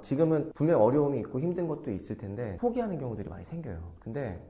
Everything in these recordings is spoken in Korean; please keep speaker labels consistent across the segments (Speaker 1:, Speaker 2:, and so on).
Speaker 1: 지금은 분명 어려움이 있고 힘든 것도 있을 텐데 포기하는 경우들이 많이 생겨요. 근데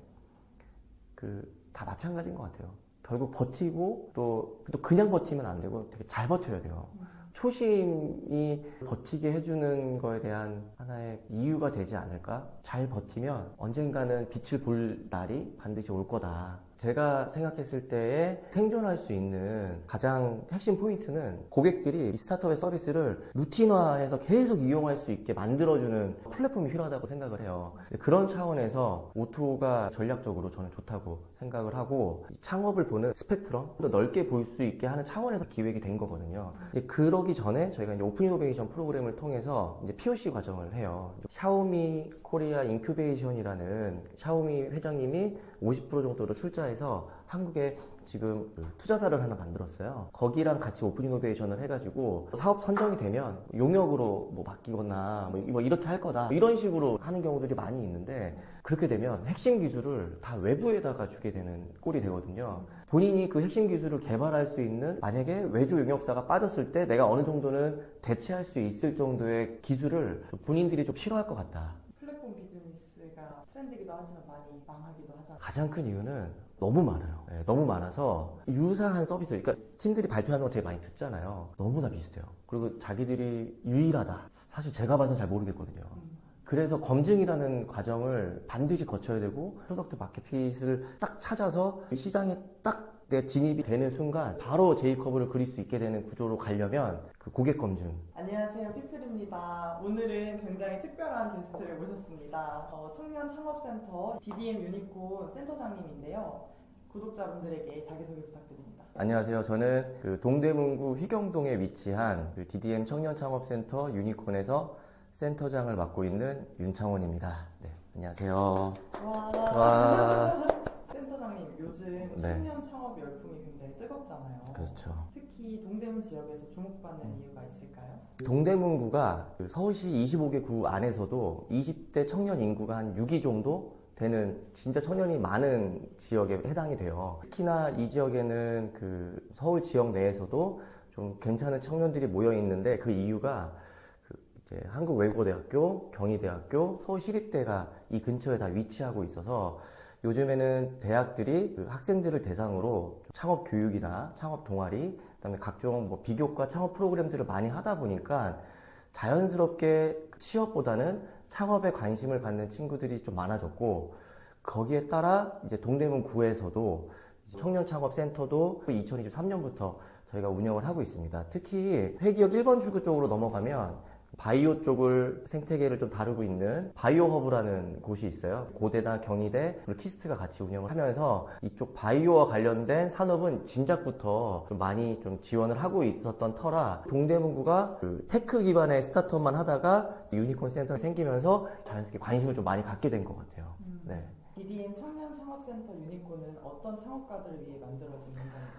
Speaker 1: 다 마찬가지인 것 같아요. 결국 버티고 또 그냥 버티면 안 되고 되게 잘 버텨야 돼요. 초심이 버티게 해주는 거에 대한 하나의 이유가 되지 않을까? 잘 버티면 언젠가는 빛을 볼 날이 반드시 올 거다. 제가 생각했을 때에 생존할 수 있는 가장 핵심 포인트는 고객들이 이 스타트업의 서비스를 루틴화해서 계속 이용할 수 있게 만들어주는 플랫폼이 필요하다고 생각을 해요. 그런 차원에서 오토가 전략적으로 저는 좋다고 생각을 하고 창업을 보는 스펙트럼 더 넓게 볼 수 있게 하는 차원에서 기획이 된 거거든요. 그러기 전에 저희가 이제 오픈 이노베이션 프로그램을 통해서 이제 POC 과정을 해요. 샤오미 코리아 인큐베이션이라는 샤오미 회장님이 50% 정도로 출자해서 한국에 지금 투자사를 하나 만들었어요. 거기랑 같이 오픈 이노베이션을 해가지고 사업 선정이 되면 용역으로 뭐 맡기거나 뭐 이렇게 할 거다 이런 식으로 하는 경우들이 많이 있는데 그렇게 되면 핵심 기술을 다 외부에다가 주게 되는 꼴이 되거든요. 본인이 그 핵심 기술을 개발할 수 있는 만약에 외주 용역사가 빠졌을 때 내가 어느 정도는 대체할 수 있을 정도의 기술을 본인들이 좀 싫어할 것 같다.
Speaker 2: 플랫폼 비즈니스가 트렌드이기도 하지만 많이 망하기도 하잖아요.
Speaker 1: 가장 큰 이유는 너무 많아요. 네, 너무 많아서 유사한 서비스, 그러니까 팀들이 발표하는 거 제가 많이 듣잖아요. 너무나 비슷해요. 그리고 자기들이 유일하다. 사실 제가 봐서 잘 모르겠거든요. 그래서 검증이라는 과정을 반드시 거쳐야 되고 프로덕트 마켓핏을 딱 찾아서 시장에 딱 내 진입이 되는 순간 바로 제이커브를 그릴 수 있게 되는 구조로 가려면 그 고객 검증.
Speaker 2: 안녕하세요, 피플입니다. 오늘은 굉장히 특별한 게스트를 모셨습니다. 청년 창업센터 DDM 유니콘 센터장님인데요. 구독자분들에게 자기소개 부탁드립니다.
Speaker 1: 안녕하세요. 저는 동대문구 휘경동에 위치한 DDM 청년창업센터 유니콘에서 센터장을 맡고 있는 윤창원입니다. 네, 안녕하세요.
Speaker 2: 와. 센터장님, 요즘
Speaker 1: 네.
Speaker 2: 청년 창업 열풍이 굉장히 뜨겁잖아요.
Speaker 1: 그렇죠.
Speaker 2: 특히 동대문 지역에서 주목받는 이유가 있을까요?
Speaker 1: 동대문구가 서울시 25개 구 안에서도 20대 청년 인구가 한 6위 정도 되는 진짜 청년이 많은 지역에 해당이 돼요. 특히나 이 지역에는 서울 지역 내에서도 좀 괜찮은 청년들이 모여 있는데 그 이유가 이제 한국외국어대학교, 경희대학교, 서울시립대가 이 근처에 다 위치하고 있어서 요즘에는 대학들이 학생들을 대상으로 창업 교육이나 창업 동아리, 그다음에 각종 비교과 창업 프로그램들을 많이 하다 보니까 자연스럽게 취업보다는 창업에 관심을 갖는 친구들이 좀 많아졌고 거기에 따라 이제 동대문 구에서도 청년 창업 센터도 2023년부터 저희가 운영을 하고 있습니다. 특히 회기역 1번 출구 쪽으로 넘어가면 바이오 쪽을 생태계를 좀 다루고 있는 바이오 허브라는 곳이 있어요. 고대나 경희대 그리고 키스트가 같이 운영을 하면서 이쪽 바이오와 관련된 산업은 진작부터 좀 많이 좀 지원을 하고 있었던 터라 동대문구가 테크 기반의 스타트업만 하다가 유니콘 센터가 생기면서 자연스럽게 관심을 좀 많이 갖게 된 것 같아요. 네.
Speaker 2: DDM 청년 창업센터 유니콘은 어떤 창업가들을 위해 만들어진 공간인가요?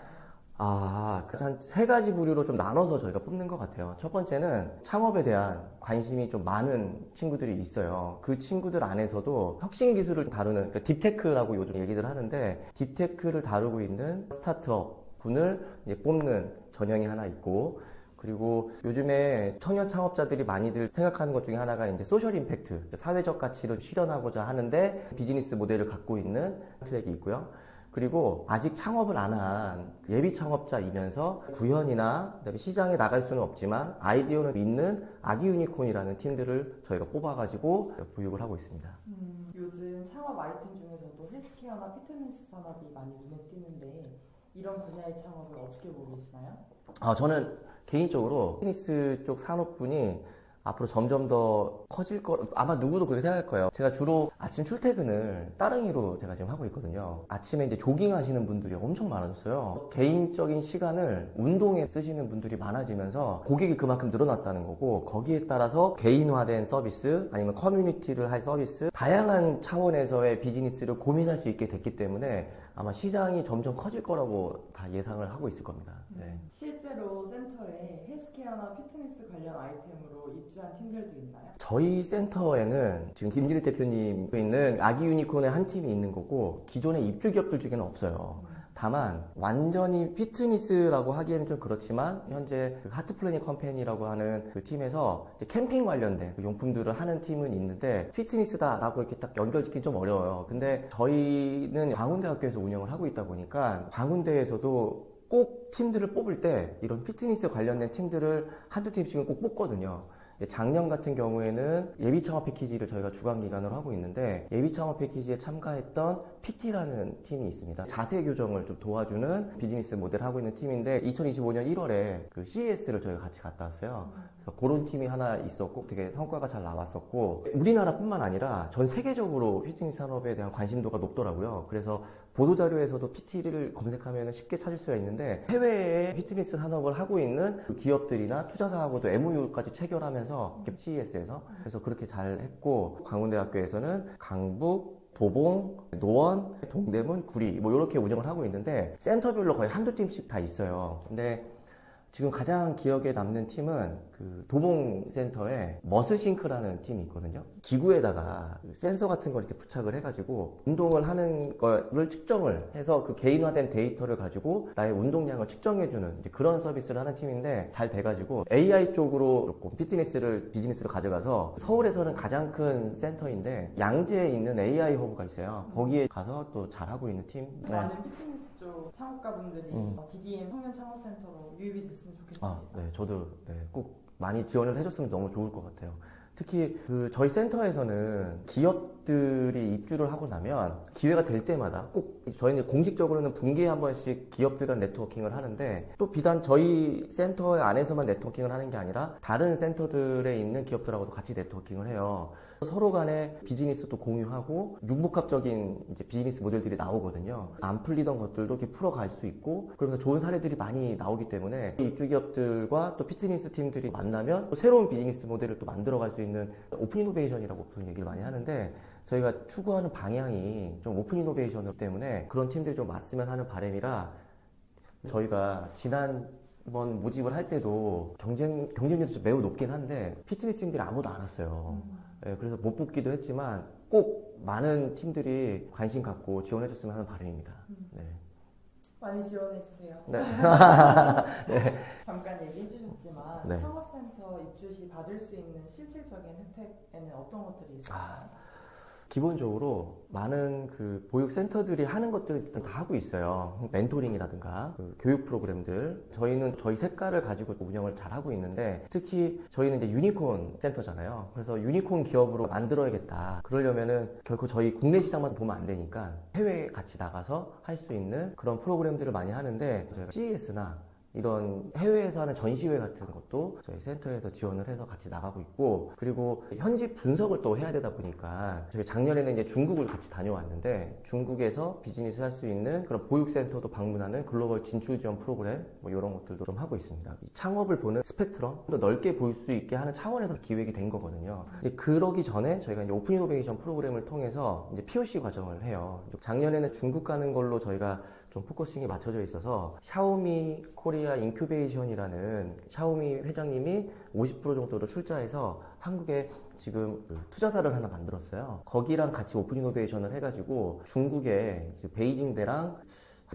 Speaker 1: 한 세 가지 부류로 좀 나눠서 저희가 뽑는 것 같아요. 첫 번째는 창업에 대한 관심이 좀 많은 친구들이 있어요. 그 친구들 안에서도 혁신 기술을 다루는, 그러니까 딥테크라고 요즘 얘기들 하는데, 딥테크를 다루고 있는 스타트업 분을 이제 뽑는 전형이 하나 있고, 그리고 요즘에 청년 창업자들이 많이들 생각하는 것 중에 하나가 이제 소셜 임팩트, 사회적 가치를 실현하고자 하는데 비즈니스 모델을 갖고 있는 트랙이 있고요. 그리고 아직 창업을 안 한 예비 창업자이면서 구현이나 그다음에 시장에 나갈 수는 없지만 아이디어는 있는 아기 유니콘이라는 팀들을 저희가 뽑아가지고 보육을 하고 있습니다.
Speaker 2: 요즘 창업 아이템 중에서도 헬스케어나 피트니스 산업이 많이 눈에 띄는데 이런 분야의 창업을 어떻게 보고 계시나요?
Speaker 1: 저는 개인적으로 피트니스 쪽 산업군이 앞으로 점점 더 커질 아마 누구도 그렇게 생각할 거예요. 제가 주로 아침 출퇴근을 따릉이로 제가 지금 하고 있거든요. 아침에 이제 조깅 하시는 분들이 엄청 많아졌어요. 개인적인 시간을 운동에 쓰시는 분들이 많아지면서 고객이 그만큼 늘어났다는 거고, 거기에 따라서 개인화된 서비스 아니면 커뮤니티를 할 서비스, 다양한 차원에서의 비즈니스를 고민할 수 있게 됐기 때문에 아마 시장이 점점 커질 거라고 다 예상을 하고 있을 겁니다. 네.
Speaker 2: 실제로 센터에 헬스케어나 피트니스 관련 아이템으로 입주한 팀들도 있나요?
Speaker 1: 저희 센터에는 지금 김진희 대표님 있는 아기 유니콘의 한 팀이 있는 거고 기존의 입주 기업들 중에는 없어요. 다만 완전히 피트니스라고 하기에는 좀 그렇지만 현재 그 하트 플래닝 컴퍼니라고 하는 그 팀에서 이제 캠핑 관련된 그 용품들을 하는 팀은 있는데 피트니스다라고 이렇게 딱 연결짓기 좀 어려워요. 근데 저희는 광운대학교에서 운영을 하고 있다 보니까 광운대에서도 꼭 팀들을 뽑을 때 이런 피트니스 관련된 팀들을 한두 팀씩은 꼭 뽑거든요. 작년 같은 경우에는 예비 창업 패키지를 저희가 주간 기간으로 하고 있는데 예비 창업 패키지에 참가했던 PT라는 팀이 있습니다. 자세 교정을 좀 도와주는 비즈니스 모델을 하고 있는 팀인데 2025년 1월에 그 CES를 저희가 같이 갔다 왔어요. 그래서 그런 팀이 하나 있었고 되게 성과가 잘 나왔었고 우리나라뿐만 아니라 전 세계적으로 피트니스 산업에 대한 관심도가 높더라고요. 그래서 보도자료에서도 PT를 검색하면 쉽게 찾을 수가 있는데 해외에 피트니스 산업을 하고 있는 그 기업들이나 투자사하고도 MOU까지 체결하면서 CES에서 그래서 그렇게 잘 했고 광운대학교에서는 강북, 도봉, 노원, 동대문, 구리 뭐 이렇게 운영을 하고 있는데 센터별로 거의 한두 팀씩 다 있어요. 근데 지금 가장 기억에 남는 팀은 그 도봉센터에 머슬싱크라는 팀이 있거든요. 기구에다가 센서 같은 걸 이렇게 부착을 해가지고 운동을 하는 거를 측정을 해서 그 개인화된 데이터를 가지고 나의 운동량을 측정해주는 이제 그런 서비스를 하는 팀인데 잘 돼가지고 AI 쪽으로 조금 피트니스를 비즈니스로 가져가서 서울에서는 가장 큰 센터인데 양재에 있는 AI 허브가 있어요. 거기에 가서 또 잘하고 있는 팀. 네.
Speaker 2: 많은 피트니스 쪽 창업가분들이 DDM 청년 창업센터로 유입이 됐으면 좋겠습니다.
Speaker 1: 아, 네, 저도 꼭 많이 지원을 해줬으면 너무 좋을 것 같아요. 특히 그 저희 센터에서는 기업들이 입주를 하고 나면 기회가 될 때마다 꼭 저희는 공식적으로는 분기에 한 번씩 기업들과 네트워킹을 하는데 또 비단 저희 센터 안에서만 네트워킹을 하는 게 아니라 다른 센터들에 있는 기업들하고도 같이 네트워킹을 해요. 서로 간에 비즈니스도 공유하고 융복합적인 이제 비즈니스 모델들이 나오거든요. 안 풀리던 것들도 이렇게 풀어갈 수 있고 그러면서 좋은 사례들이 많이 나오기 때문에 입주 기업들과 또 피트니스 팀들이 만나면 또 새로운 비즈니스 모델을 또 만들어갈 수 있는 오픈 이노베이션이라고 보통 얘기를 많이 하는데 저희가 추구하는 방향이 좀 오픈 이노베이션 때문에 그런 팀들이 좀 왔으면 하는 바람이라 저희가 지난번 모집을 할 때도 경쟁률이 매우 높긴 한데 피트니스 팀들이 아무도 안 왔어요. 네, 그래서 못 뽑기도 했지만 꼭 많은 팀들이 관심 갖고 지원해줬으면 하는 바람입니다. 네.
Speaker 2: 많이 지원해주세요.
Speaker 1: 네.
Speaker 2: 잠깐 얘기해주셨지만
Speaker 1: 네.
Speaker 2: 창업센터 입주 시 받을 수 있는 실질적인 혜택에는 어떤 것들이 있을까요?
Speaker 1: 기본적으로 많은 그 보육센터들이 하는 것들을 일단 다 하고 있어요. 멘토링이라든가 그 교육 프로그램들. 저희는 저희 색깔을 가지고 운영을 잘 하고 있는데 특히 저희는 이제 유니콘 센터잖아요. 그래서 유니콘 기업으로 만들어야겠다. 그러려면은 결코 저희 국내 시장만 보면 안 되니까 해외에 같이 나가서 할 수 있는 그런 프로그램들을 많이 하는데 저희가 CES나 이런 해외에서 하는 전시회 같은 것도 저희 센터에서 지원을 해서 같이 나가고 있고 그리고 현지 분석을 또 해야 되다 보니까 저희 작년에는 이제 중국을 같이 다녀왔는데 중국에서 비즈니스 할 수 있는 그런 보육센터도 방문하는 글로벌 진출 지원 프로그램 뭐 이런 것들도 좀 하고 있습니다. 이 창업을 보는 스펙트럼 더 넓게 볼 수 있게 하는 차원에서 기획이 된 거거든요. 그러기 전에 저희가 이제 오픈 이노베이션 프로그램을 통해서 이제 POC 과정을 해요. 작년에는 중국 가는 걸로 저희가 좀 포커싱이 맞춰져 있어서 샤오미 코리아 인큐베이션이라는 샤오미 회장님이 50% 정도로 출자해서 한국에 지금 그 투자사를 하나 만들었어요. 거기랑 같이 오픈 이노베이션을 해가지고 중국의 베이징대랑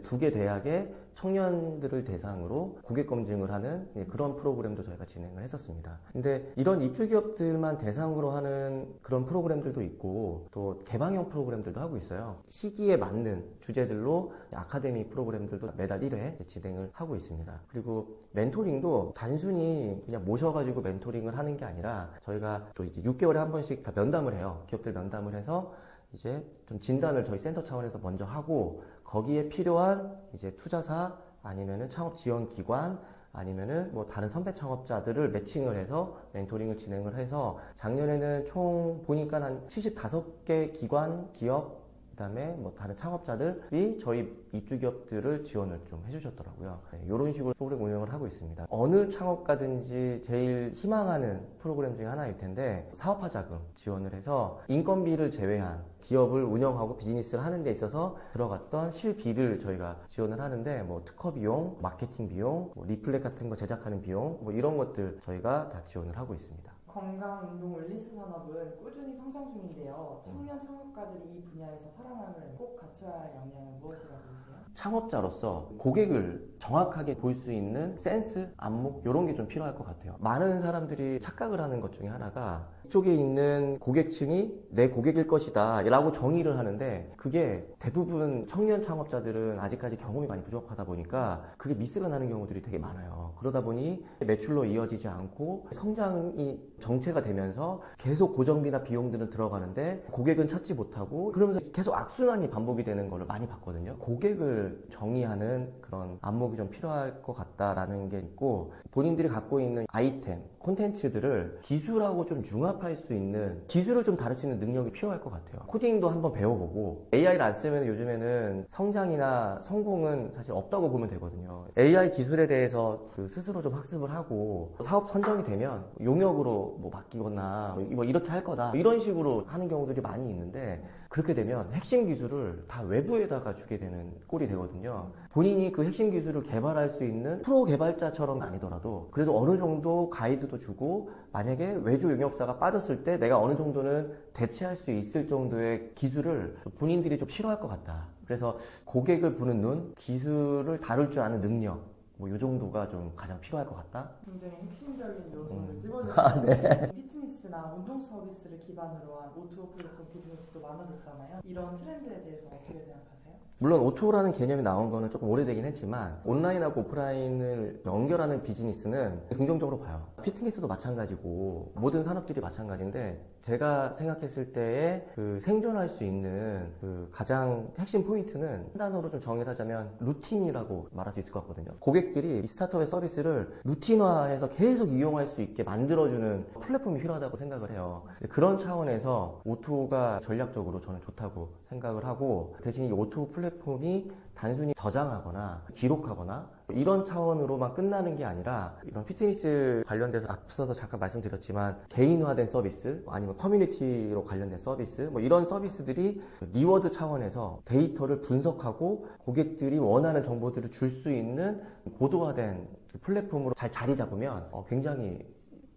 Speaker 1: 두 개 대학의 청년들을 대상으로 고객 검증을 하는 그런 프로그램도 저희가 진행을 했었습니다. 근데 이런 입주 기업들만 대상으로 하는 그런 프로그램들도 있고 또 개방형 프로그램들도 하고 있어요. 시기에 맞는 주제들로 아카데미 프로그램들도 매달 1회 진행을 하고 있습니다. 그리고 멘토링도 단순히 그냥 모셔가지고 멘토링을 하는 게 아니라 저희가 또 이제 6개월에 한 번씩 다 면담을 해요. 기업들 면담을 해서 이제 좀 진단을 저희 센터 차원에서 먼저 하고 거기에 필요한 이제 투자사 아니면은 창업 지원 기관 아니면은 뭐 다른 선배 창업자들을 매칭을 해서 멘토링을 진행을 해서 작년에는 총 보니까 한 75개 기관, 기업 그다음에 뭐 다른 창업자들이 저희 입주 기업들을 지원을 좀 해주셨더라고요. 네, 이런 식으로 프로그램 운영을 하고 있습니다. 어느 창업가든지 제일 희망하는 프로그램 중에 하나일 텐데 사업화 자금 지원을 해서 인건비를 제외한 기업을 운영하고 비즈니스를 하는 데 있어서 들어갔던 실비를 저희가 지원을 하는데 뭐 특허 비용, 마케팅 비용, 뭐 리플렛 같은 거 제작하는 비용 뭐 이런 것들 저희가 다 지원을 하고 있습니다.
Speaker 2: 건강, 운동, 웰니스 산업은 꾸준히 성장 중인데요. 청년 창업가들이 이 분야에서 살아남으려면 꼭 갖춰야 할 역량은 무엇이라고 보세요?
Speaker 1: 창업자로서 고객을 정확하게 볼 수 있는 센스, 안목 이런 게 좀 필요할 것 같아요. 많은 사람들이 착각을 하는 것 중에 하나가 이쪽에 있는 고객층이 내 고객일 것이다 라고 정의를 하는데 그게 대부분 청년 창업자들은 아직까지 경험이 많이 부족하다 보니까 그게 미스가 나는 경우들이 되게 많아요. 그러다 보니 매출로 이어지지 않고 성장이 정체가 되면서 계속 고정비나 비용들은 들어가는데 고객은 찾지 못하고 그러면서 계속 악순환이 반복이 되는 걸 많이 봤거든요. 고객을 정의하는 그런 안목이 좀 필요할 것 같다라는 게 있고 본인들이 갖고 있는 아이템, 콘텐츠들을 기술하고 좀 융합할 수 있는 기술을 좀 다룰 수 있는 능력이 필요할 것 같아요. 코딩도 한번 배워보고 AI를 안 쓰면 요즘에는 성장이나 성공은 사실 없다고 보면 되거든요. AI 기술에 대해서 스스로 좀 학습을 하고 사업 선정이 되면 용역으로 뭐 맡기거나 뭐 이렇게 할 거다 이런 식으로 하는 경우들이 많이 있는데 그렇게 되면 핵심 기술을 다 외부에다가 주게 되는 꼴이 되거든요. 본인이 그 핵심 기술을 개발할 수 있는 프로 개발자처럼 아니더라도 그래도 어느 정도 가이드도 주고 만약에 외주 용역사가 빠졌을 때 내가 어느 정도는 대체할 수 있을 정도의 기술을 본인들이 좀 필요할 것 같다. 그래서 고객을 보는 눈, 기술을 다룰 줄 아는 능력 뭐 이 정도가 좀 가장 필요할 것 같다.
Speaker 2: 굉장히 핵심적인 요소를 찝어주시는
Speaker 1: 네.
Speaker 2: 피트니스나 운동 서비스를 기반으로 한 O2O 플랫폼 비즈니스도 많아졌잖아요. 이런 트렌드에 대해서 어떻게 생각하세요?
Speaker 1: 물론 O2O라는 개념이 나온 거는 조금 오래되긴 했지만 온라인하고 오프라인을 연결하는 비즈니스는 긍정적으로 봐요. 피트니스도 마찬가지고 모든 산업들이 마찬가지인데 제가 생각했을 때의 그 생존할 수 있는 그 가장 핵심 포인트는 한 단어로 좀 정의를 하자면 루틴이라고 말할 수 있을 것 같거든요. 고객들이 이 스타트업의 서비스를 루틴화해서 계속 이용할 수 있게 만들어주는 플랫폼이 필요하다고 생각을 해요. 그런 차원에서 O2O가 전략적으로 저는 좋다고 생각을 하고 대신 이 O2O 플랫폼이 단순히 저장하거나 기록하거나 이런 차원으로만 끝나는 게 아니라 이런 피트니스 관련돼서 앞서서 잠깐 말씀드렸지만 개인화된 서비스 아니면 커뮤니티로 관련된 서비스 뭐 이런 서비스들이 리워드 차원에서 데이터를 분석하고 고객들이 원하는 정보들을 줄 수 있는 고도화된 플랫폼으로 잘 자리 잡으면 굉장히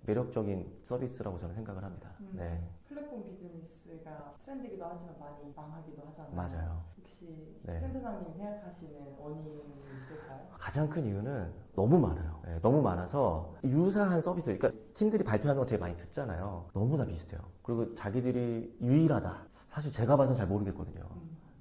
Speaker 1: 매력적인 서비스라고 저는 생각을 합니다. 네.
Speaker 2: 플랫폼 비즈니스가 트렌드이기도 하지만 많이 망하기도 하잖아요.
Speaker 1: 맞아요.
Speaker 2: 혹시
Speaker 1: 네.
Speaker 2: 센터장님이 생각하시는 원인이 있을까요?
Speaker 1: 가장 큰 이유는 너무 많아요. 네, 너무 많아서 유사한 서비스, 그러니까 팀들이 발표하는 거 되게 많이 듣잖아요. 너무나 비슷해요. 그리고 자기들이 유일하다. 사실 제가 봐서 잘 모르겠거든요.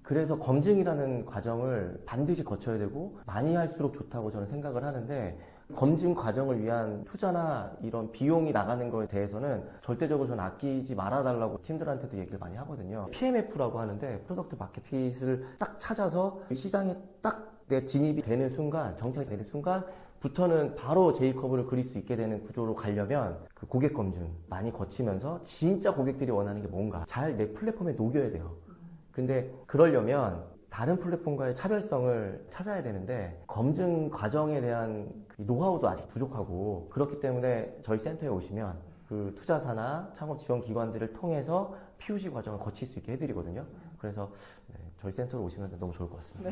Speaker 1: 그래서 검증이라는 과정을 반드시 거쳐야 되고 많이 할수록 좋다고 저는 생각을 하는데 검증 과정을 위한 투자나 이런 비용이 나가는 거에 대해서는 절대적으로 저는 아끼지 말아달라고 팀들한테도 얘기를 많이 하거든요. PMF라고 하는데 프로덕트 마켓 핏을 딱 찾아서 시장에 딱 내 진입이 되는 순간, 정착이 되는 순간부터는 바로 J커브를 그릴 수 있게 되는 구조로 가려면 그 고객 검증 많이 거치면서 진짜 고객들이 원하는 게 뭔가 잘 내 플랫폼에 녹여야 돼요. 근데 그러려면 다른 플랫폼과의 차별성을 찾아야 되는데 검증 과정에 대한 노하우도 아직 부족하고 그렇기 때문에 저희 센터에 오시면 그 투자사나 창업 지원 기관들을 통해서 POC 과정을 거칠 수 있게 해드리거든요. 그래서 네, 저희 센터로 오시면 너무 좋을 것 같습니다.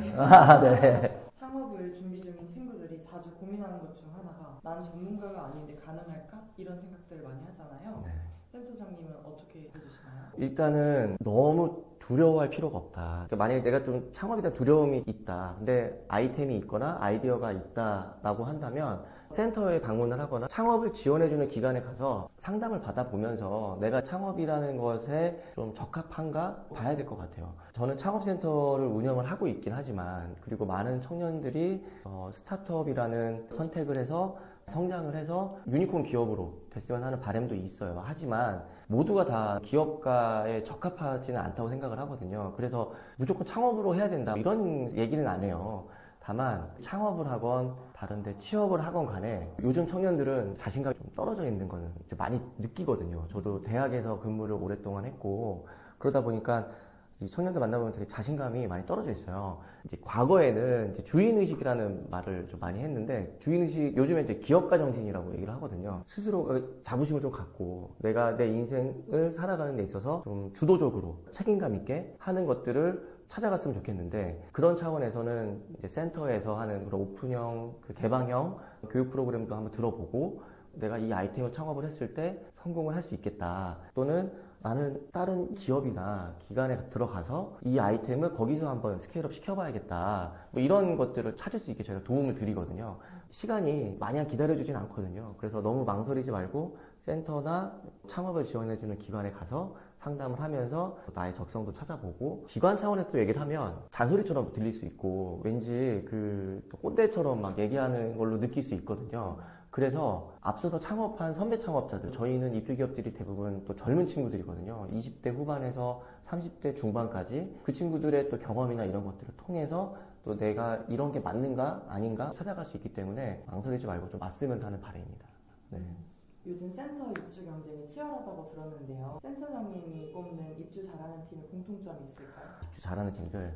Speaker 2: 네.
Speaker 1: 네.
Speaker 2: 창업을 준비 중인 친구들이 자주 고민하는 것 중 하나가 난 전문가가 아닌데 가능할까? 이런 생각들을 많이 하잖아요.
Speaker 1: 네.
Speaker 2: 센터장님은 어떻게 해주시나요?
Speaker 1: 일단은 너무 두려워할 필요가 없다. 그러니까 만약에 내가 좀 창업에 대한 두려움이 있다. 근데 아이템이 있거나 아이디어가 있다라고 한다면 센터에 방문을 하거나 창업을 지원해주는 기관에 가서 상담을 받아보면서 내가 창업이라는 것에 좀 적합한가 봐야 될 것 같아요. 저는 창업센터를 운영을 하고 있긴 하지만 그리고 많은 청년들이 스타트업이라는 선택을 해서 성장을 해서 유니콘 기업으로 됐으면 하는 바람도 있어요. 하지만 모두가 다 기업가에 적합하지는 않다고 생각을 하거든요. 그래서 무조건 창업으로 해야 된다 이런 얘기는 안 해요. 다만 창업을 하건 다른데 취업을 하건 간에 요즘 청년들은 자신감이 좀 떨어져 있는 거는 많이 느끼거든요. 저도 대학에서 근무를 오랫동안 했고 그러다 보니까 이 청년들 만나보면 되게 자신감이 많이 떨어져 있어요. 이제 과거에는 이제 주인의식이라는 말을 좀 많이 했는데 주인의식 요즘에 이제 기업가 정신이라고 얘기를 하거든요. 스스로 자부심을 좀 갖고 내가 내 인생을 살아가는 데 있어서 좀 주도적으로 책임감 있게 하는 것들을 찾아갔으면 좋겠는데 그런 차원에서는 이제 센터에서 하는 그런 오픈형, 그 개방형 교육 프로그램도 한번 들어보고 내가 이 아이템을 창업을 했을 때 성공을 할 수 있겠다. 또는 나는 다른 기업이나 기관에 들어가서 이 아이템을 거기서 한번 스케일업 시켜봐야겠다. 뭐 이런 것들을 찾을 수 있게 저희가 도움을 드리거든요. 시간이 마냥 기다려주진 않거든요. 그래서 너무 망설이지 말고 센터나 창업을 지원해주는 기관에 가서 상담을 하면서 나의 적성도 찾아보고, 기관 차원에서 또 얘기를 하면 잔소리처럼 들릴 수 있고 왠지 그 꼰대처럼 막 얘기하는 걸로 느낄 수 있거든요. 그래서 앞서서 창업한 선배 창업자들, 저희는 입주 기업들이 대부분 또 젊은 친구들이거든요. 20대 후반에서 30대 중반까지 그 친구들의 또 경험이나 이런 것들을 통해서 또 내가 이런 게 맞는가 아닌가 찾아갈 수 있기 때문에 망설이지 말고 좀 맞으면서 하는 바람입니다. 네.
Speaker 2: 요즘 센터 입주 경쟁이 치열하다고 들었는데요. 센터장님이 꼽는 입주 잘하는 팀의 공통점이 있을까요?
Speaker 1: 입주 잘하는 팀들,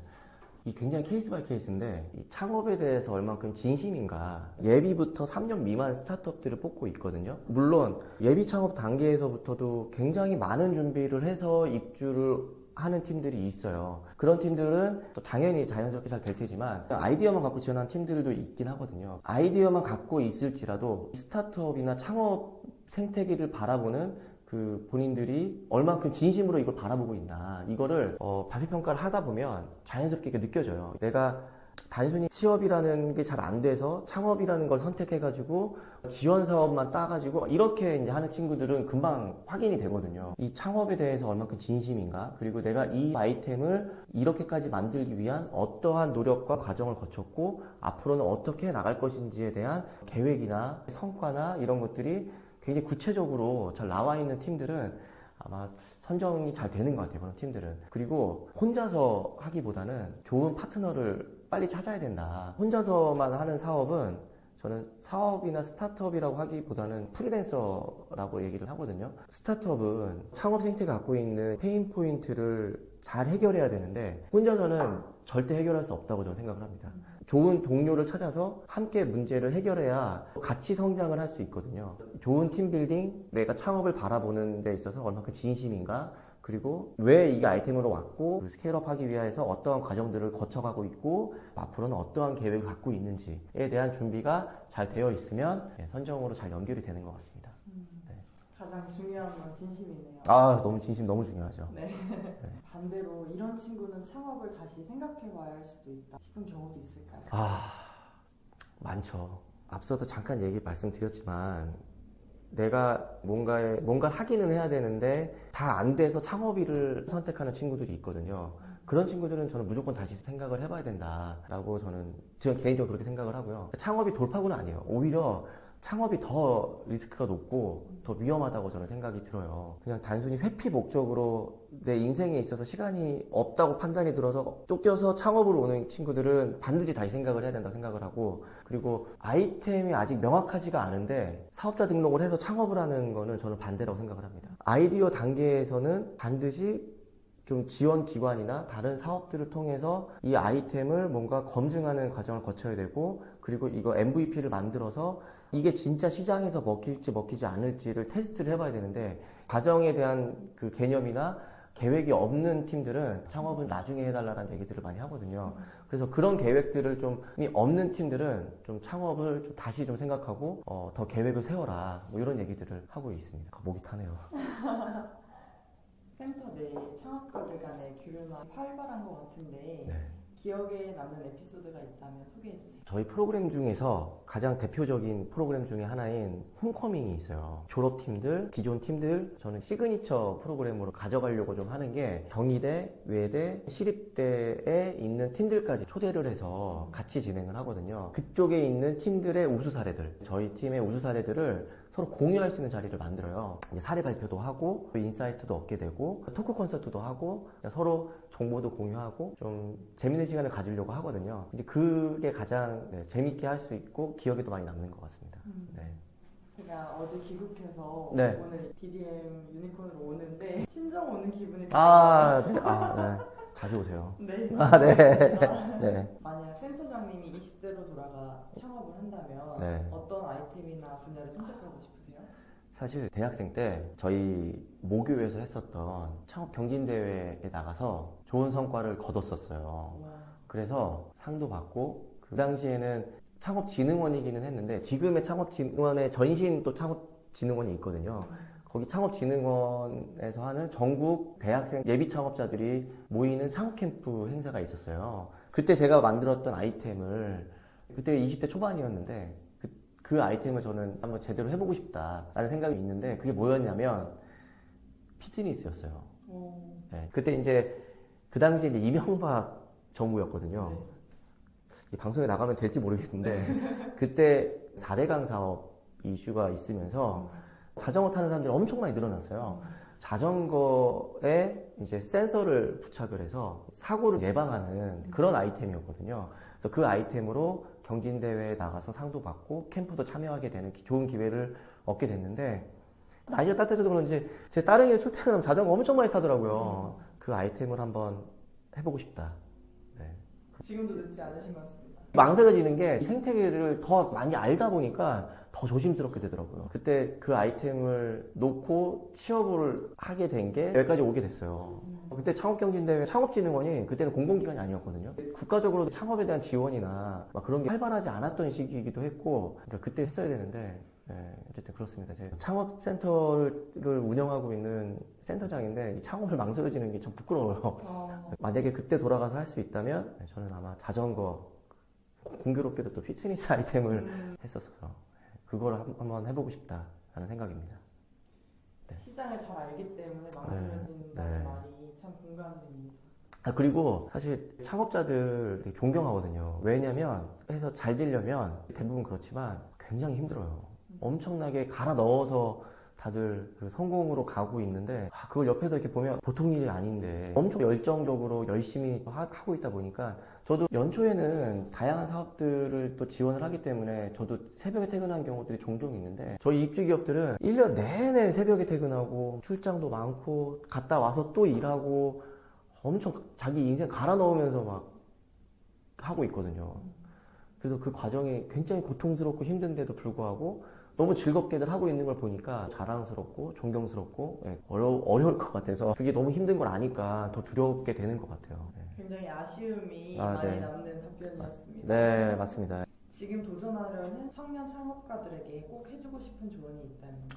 Speaker 1: 이 굉장히 케이스 바이 케이스인데 이 창업에 대해서 얼만큼 진심인가, 예비부터 3년 미만 스타트업들을 뽑고 있거든요. 물론 예비 창업 단계에서부터도 굉장히 많은 준비를 해서 입주를 하는 팀들이 있어요. 그런 팀들은 또 당연히 자연스럽게 잘 될 테지만 아이디어만 갖고 지원하는 팀들도 있긴 하거든요. 아이디어만 갖고 있을지라도 스타트업이나 창업 생태계를 바라보는 그 본인들이 얼만큼 진심으로 이걸 바라보고 있나, 이거를 발표평가를 하다 보면 자연스럽게 느껴져요. 내가 단순히 취업이라는 게 잘 안 돼서 창업이라는 걸 선택해가지고 지원 사업만 따가지고 이렇게 이제 하는 친구들은 금방 확인이 되거든요. 이 창업에 대해서 얼만큼 진심인가, 그리고 내가 이 아이템을 이렇게까지 만들기 위한 어떠한 노력과 과정을 거쳤고 앞으로는 어떻게 나갈 것인지에 대한 계획이나 성과나 이런 것들이 굉장히 구체적으로 잘 나와 있는 팀들은 아마 선정이 잘 되는 것 같아요, 그런 팀들은. 그리고 혼자서 하기보다는 좋은 파트너를 빨리 찾아야 된다. 혼자서만 하는 사업은 저는 사업이나 스타트업이라고 하기보다는 프리랜서라고 얘기를 하거든요. 스타트업은 창업 생태가 갖고 있는 페인 포인트를 잘 해결해야 되는데 혼자서는 절대 해결할 수 없다고 저는 생각을 합니다. 좋은 동료를 찾아서 함께 문제를 해결해야 같이 성장을 할 수 있거든요. 좋은 팀빌딩, 내가 창업을 바라보는 데 있어서 얼마큼 진심인가, 그리고 왜 이게 아이템으로 왔고 그 스케일업 하기 위해서 어떠한 과정들을 거쳐가고 있고 앞으로는 어떠한 계획을 갖고 있는지에 대한 준비가 잘 되어 있으면 선정으로 잘 연결이 되는 것 같습니다. 네.
Speaker 2: 가장 중요한 건 진심이네요.
Speaker 1: 너무 진심 너무 중요하죠.
Speaker 2: 네. 반대로 이런 친구는 창업을 다시 생각해봐야 할 수도 있다 싶은 경우도 있을까요?
Speaker 1: 많죠. 앞서도 잠깐 말씀드렸지만 내가 뭔가를 하기는 해야 되는데 다 안 돼서 창업일을 선택하는 친구들이 있거든요. 그런 친구들은 저는 무조건 다시 생각을 해봐야 된다라고 저는 개인적으로 그렇게 생각을 하고요. 창업이 돌파구는 아니에요. 오히려 창업이 더 리스크가 높고 더 위험하다고 저는 생각이 들어요. 그냥 단순히 회피 목적으로 내 인생에 있어서 시간이 없다고 판단이 들어서 쫓겨서 창업으로 오는 친구들은 반드시 다시 생각을 해야 된다고 생각을 하고, 그리고 아이템이 아직 명확하지가 않은데 사업자 등록을 해서 창업을 하는 거는 저는 반대라고 생각을 합니다. 아이디어 단계에서는 반드시 좀 지원 기관이나 다른 사업들을 통해서 이 아이템을 뭔가 검증하는 과정을 거쳐야 되고, 그리고 이거 MVP를 만들어서 이게 진짜 시장에서 먹힐지 먹히지 않을지를 테스트를 해봐야 되는데, 과정에 대한 그 개념이나 계획이 없는 팀들은 창업은 나중에 해달라는 얘기들을 많이 하거든요. 그래서 그런 계획들을 좀 없는 팀들은 좀 창업을 좀 다시 좀 생각하고 더 계획을 세워라, 뭐 이런 얘기들을 하고 있습니다. 목이 타네요.
Speaker 2: 센터 내 창업가들 간의 교류가 활발한 것 같은데
Speaker 1: 네.
Speaker 2: 기억에 남는 에피소드가 있다면 소개해주세요.
Speaker 1: 저희 프로그램 중에서 가장 대표적인 프로그램 중에 하나인 홈커밍이 있어요. 졸업팀들, 기존 팀들, 저는 시그니처 프로그램으로 가져가려고 좀 하는 게 경희대, 외대, 시립대에 있는 팀들까지 초대를 해서 같이 진행을 하거든요. 그쪽에 있는 팀들의 우수 사례들, 저희 팀의 우수 사례들을 서로 공유할 수 있는 자리를 만들어요. 이제 사례 발표도 하고 인사이트도 얻게 되고 토크 콘서트도 하고 서로 정보도 공유하고 좀 재밌는 시간을 가지려고 하거든요. 이제 그게 가장 재밌게 할 수 있고 기억에도 많이 남는 것 같습니다. 네.
Speaker 2: 제가 어제 귀국해서
Speaker 1: 네.
Speaker 2: 오늘 DDM 유니콘으로 오는데 친정 오는 기분이
Speaker 1: 네. 네. 자주 오세요.
Speaker 2: 네.
Speaker 1: 네.
Speaker 2: 만약 센터장님이 20대로 돌아가 창업을 한다면
Speaker 1: 네.
Speaker 2: 어떤 아이템이나 분야를 선택하고 싶으세요?
Speaker 1: 사실 대학생 때 저희 모교에서 했었던 창업 경진대회에 나가서 좋은 성과를 거뒀었어요. 그래서 상도 받고, 그 당시에는 창업진흥원이기는 했는데 지금의 창업진흥원의 전신 또 창업 창업진흥원이 있거든요. 거기 창업진흥원에서 하는 전국 대학생 예비 창업자들이 모이는 창업 캠프 행사가 있었어요. 그때 제가 만들었던 아이템을, 그때 20대 초반이었는데 그 아이템을 저는 한번 제대로 해보고 싶다라는 생각이 있는데, 그게 뭐였냐면 피트니스였어요. 네, 그때 이제 그 당시에 이제 이명박 정부였거든요. 이 방송에 나가면 될지 모르겠는데 그때 4대강 사업 이슈가 있으면서 자전거 타는 사람들이 엄청 많이 늘어났어요. 자전거에 이제 센서를 부착을 해서 사고를 예방하는 그런 아이템이었거든요. 그래서 그 아이템으로 경진대회에 나가서 상도 받고 캠프도 참여하게 되는 좋은 기회를 얻게 됐는데, 날씨가 따뜻해서 그런지 제 따릉이를 출퇴근하면 자전거 엄청 많이 타더라고요. 그 아이템을 한번 해보고 싶다. 네.
Speaker 2: 지금도 늦지 않으신 것 같습니다.
Speaker 1: 망설여지는 게 생태계를 더 많이 알다 보니까 더 조심스럽게 되더라고요. 그때 그 아이템을 놓고 취업을 하게 된 게 여기까지 오게 됐어요. 그때 창업경진대회 창업진흥원이 그때는 공공기관이 아니었거든요. 국가적으로 창업에 대한 지원이나 막 그런 게 활발하지 않았던 시기이기도 했고, 그러니까 그때 했어야 되는데, 네, 어쨌든 그렇습니다. 제가 창업센터를 운영하고 있는 센터장인데 이 창업을 망설여지는 게 좀 부끄러워요. 만약에 그때 돌아가서 할 수 있다면 저는 아마 자전거, 공교롭게도 또 피트니스 아이템을 했었어요. 그걸 한번 해보고 싶다라는 생각입니다. 네.
Speaker 2: 시장을 잘 알기 때문에 망설여진다는
Speaker 1: 네.
Speaker 2: 말이 참 공감됩니다.
Speaker 1: 그리고 사실 창업자들 되게 존경하거든요. 왜냐면 해서 잘 되려면 대부분 그렇지만 굉장히 힘들어요. 엄청나게 갈아 넣어서 다들 그 성공으로 가고 있는데, 그걸 옆에서 이렇게 보면 보통 일이 아닌데 엄청 열정적으로 열심히 하고 있다 보니까, 저도 연초에는 다양한 사업들을 또 지원을 하기 때문에 저도 새벽에 퇴근한 경우들이 종종 있는데, 저희 입주 기업들은 1년 내내 새벽에 퇴근하고 출장도 많고 갔다 와서 또 일하고 엄청 자기 인생 갈아 넣으면서 막 하고 있거든요. 그래서 그 과정이 굉장히 고통스럽고 힘든데도 불구하고 너무 즐겁게들 하고 있는 걸 보니까 자랑스럽고 존경스럽고, 어려울 것 같아서 그게 너무 힘든 걸 아니까 더 두렵게 되는 것 같아요.
Speaker 2: 굉장히 아쉬움이 많이
Speaker 1: 네.
Speaker 2: 남는 답변이었습니다.
Speaker 1: 네, 맞습니다.
Speaker 2: 지금 도전하려는 청년 창업가들에게 꼭 해주고 싶은 조언이 있다면요?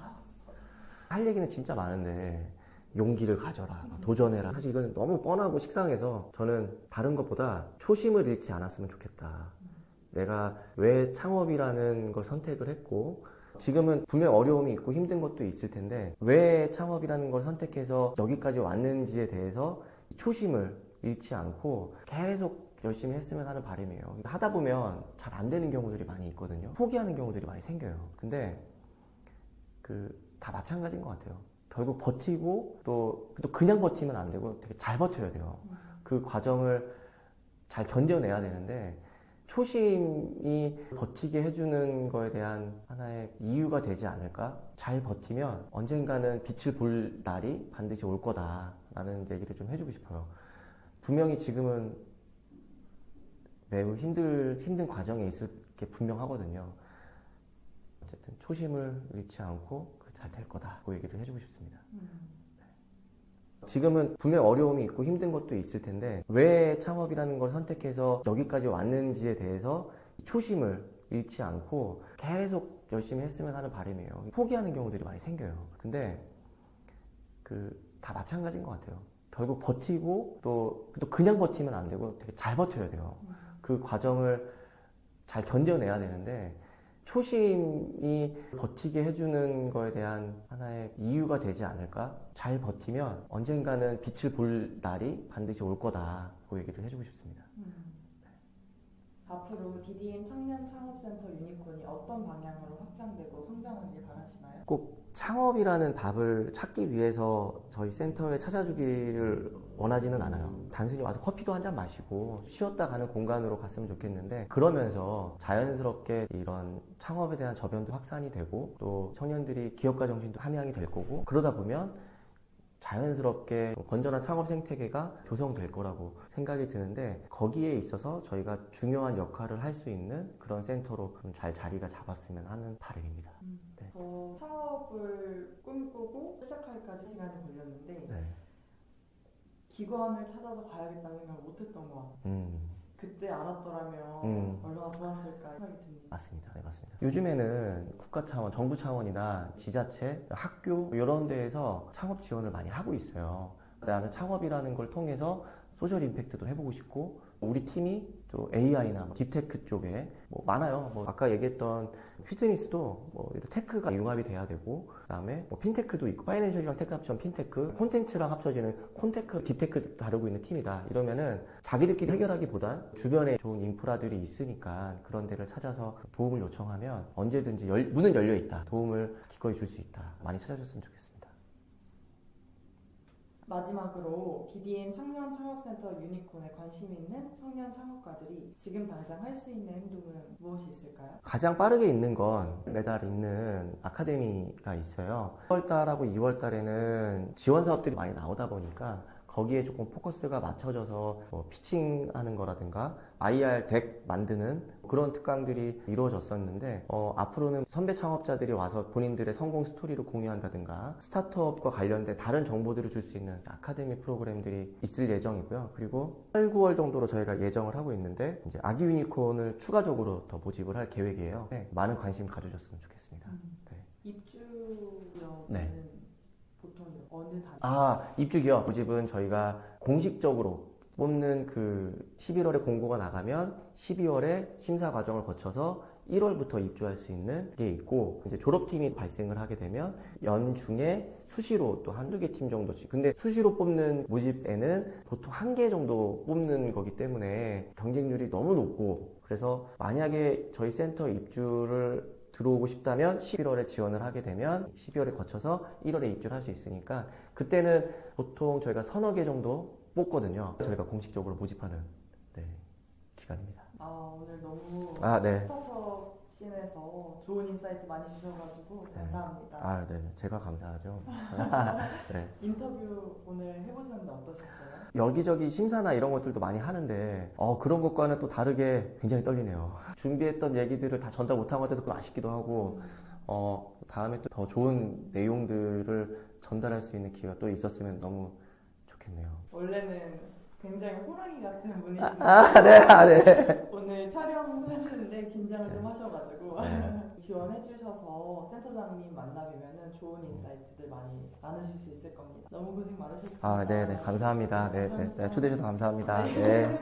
Speaker 1: 할 얘기는 진짜 많은데 용기를 가져라, 도전해라. 사실 이건 너무 뻔하고 식상해서 저는 다른 것보다 초심을 잃지 않았으면 좋겠다. 내가 왜 창업이라는 걸 선택을 했고, 지금은 분명 어려움이 있고 힘든 것도 있을 텐데 왜 창업이라는 걸 선택해서 여기까지 왔는지에 대해서 초심을 잃지 않고 계속 열심히 했으면 하는 바람이에요. 하다 보면 잘 안 되는 경우들이 많이 있거든요. 포기하는 경우들이 많이 생겨요. 근데 다 마찬가지인 것 같아요. 결국 버티고 또 그냥 버티면 안 되고 되게 잘 버텨야 돼요. 그 과정을 잘 견뎌내야 되는데, 초심이 버티게 해주는 거에 대한 하나의 이유가 되지 않을까? 잘 버티면 언젠가는 빛을 볼 날이 반드시 올 거다라는 얘기를 좀 해주고 싶어요. 분명히 지금은 매우 힘든 과정에 있을 게 분명하거든요. 어쨌든 초심을 잃지 않고 잘 될 거다, 그 얘기를 해주고 싶습니다. 지금은 분명 어려움이 있고 힘든 것도 있을 텐데 왜 창업이라는 걸 선택해서 여기까지 왔는지에 대해서 초심을 잃지 않고 계속 열심히 했으면 하는 바람이에요. 포기하는 경우들이 많이 생겨요. 근데 다 마찬가지인 것 같아요. 결국 버티고 또 그냥 버티면 안 되고 되게 잘 버텨야 돼요. 그 과정을 잘 견뎌내야 되는데, 초심이 버티게 해주는 거에 대한 하나의 이유가 되지 않을까? 잘 버티면 언젠가는 빛을 볼 날이 반드시 올 거다, 그 얘기를 해주고 싶습니다.
Speaker 2: 앞으로 DDM 청년 창업센터 유니콘이 어떤 방향으로 확장되고 성장하길 바라시나요?
Speaker 1: 꼭 창업이라는 답을 찾기 위해서 저희 센터에 찾아주기를 원하지는 않아요. 단순히 와서 커피도 한 잔 마시고 쉬었다 가는 공간으로 갔으면 좋겠는데, 그러면서 자연스럽게 이런 창업에 대한 저변도 확산이 되고 또 청년들이 기업가 정신도 함양이 될 거고, 그러다 보면 자연스럽게 건전한 창업 생태계가 조성될 거라고 생각이 드는데, 거기에 있어서 저희가 중요한 역할을 할 수 있는 그런 센터로 좀 잘 자리가 잡았으면 하는 바람입니다. 네.
Speaker 2: 창업을 꿈꾸고 시작하기까지 시간이 걸렸는데
Speaker 1: 네.
Speaker 2: 기관을 찾아서 가야겠다는 생각을 못했던 것 같아요. 그때 알았더라면 얼마나 좋았을까 생각이 듭니다.
Speaker 1: 맞습니다. 네, 맞습니다. 요즘에는 국가 차원, 정부 차원이나 지자체, 학교 이런 데에서 창업 지원을 많이 하고 있어요. 나는 창업이라는 걸 통해서 소셜 임팩트도 해보고 싶고 우리 팀이 또 AI나 딥테크 쪽에 뭐 많아요. 뭐 아까 얘기했던 휘트니스도 뭐 테크가 융합이 돼야 되고 그다음에 뭐 핀테크도 있고 파이낸셜이랑 테크 합치면 핀테크, 콘텐츠랑 합쳐지는 콘테크, 딥테크 다루고 있는 팀이다. 이러면은 자기들끼리 해결하기보단 주변에 좋은 인프라들이 있으니까 그런 데를 찾아서 도움을 요청하면 언제든지 문은 열려 있다. 도움을 기꺼이 줄 수 있다. 많이 찾아줬으면 좋겠습니다.
Speaker 2: 마지막으로 BDM 청년 창업센터 유니콘에 관심 있는 청년 창업가들이 지금 당장 할 수 있는 행동은 무엇이 있을까요?
Speaker 1: 가장 빠르게 있는 건 매달 있는 아카데미가 있어요. 1월달하고 2월달에는 지원 사업들이 많이 나오다 보니까 거기에 조금 포커스가 맞춰져서 뭐 피칭하는 거라든가 IR 덱 만드는 그런 특강들이 이루어졌었는데 앞으로는 선배 창업자들이 와서 본인들의 성공 스토리를 공유한다든가 스타트업과 관련된 다른 정보들을 줄 수 있는 아카데미 프로그램들이 있을 예정이고요. 그리고 8, 9월 정도로 저희가 예정을 하고 있는데 이제 아기 유니콘을 추가적으로 더 모집을 할 계획이에요. 네, 많은 관심 가져줬으면 좋겠습니다. 네.
Speaker 2: 입주료는
Speaker 1: 네.
Speaker 2: 보통 어느 단위?
Speaker 1: 입주기업 모집은 저희가 공식적으로 뽑는 그 11월에 공고가 나가면 12월에 심사 과정을 거쳐서 1월부터 입주할 수 있는 게 있고 이제 졸업팀이 발생을 하게 되면 연중에 수시로 또 한두 개 팀 정도씩 근데 수시로 뽑는 모집에는 보통 한 개 정도 뽑는 거기 때문에 경쟁률이 너무 높고 그래서 만약에 저희 센터 입주를 들어오고 싶다면 11월에 지원을 하게 되면 12월에 거쳐서 1월에 입주를 할 수 있으니까 그때는 보통 저희가 서너 개 정도 뽑거든요. 저희가 공식적으로 모집하는 기간입니다.
Speaker 2: 오늘 너무
Speaker 1: 네.
Speaker 2: 스타트업 씬에서 좋은 인사이트 많이 주셔가지고 감사합니다.
Speaker 1: 네. 제가 감사하죠. 네.
Speaker 2: 인터뷰 오늘 해보셨는데 어떠셨어요?
Speaker 1: 여기저기 심사나 이런 것들도 많이 하는데 그런 것과는 또 다르게 굉장히 떨리네요. 준비했던 얘기들을 다 전달 못한 것 같아서 좀 아쉽기도 하고 다음에 또 더 좋은 내용들을 전달할 수 있는 기회가 또 있었으면 너무 좋겠네요.
Speaker 2: 원래는 굉장히 호랑이 같은 분이신데
Speaker 1: 네.
Speaker 2: 오늘 촬영하시는데 긴장을 좀 하셔가지고 지원해주셔서 센터장님 만나뵈면 좋은 인사이트들 많이 나누실 수 있을 겁니다. 너무 고생 많으셨습니다.
Speaker 1: 네. 감사합니다. 네. 초대해 주셔서 감사합니다. 네.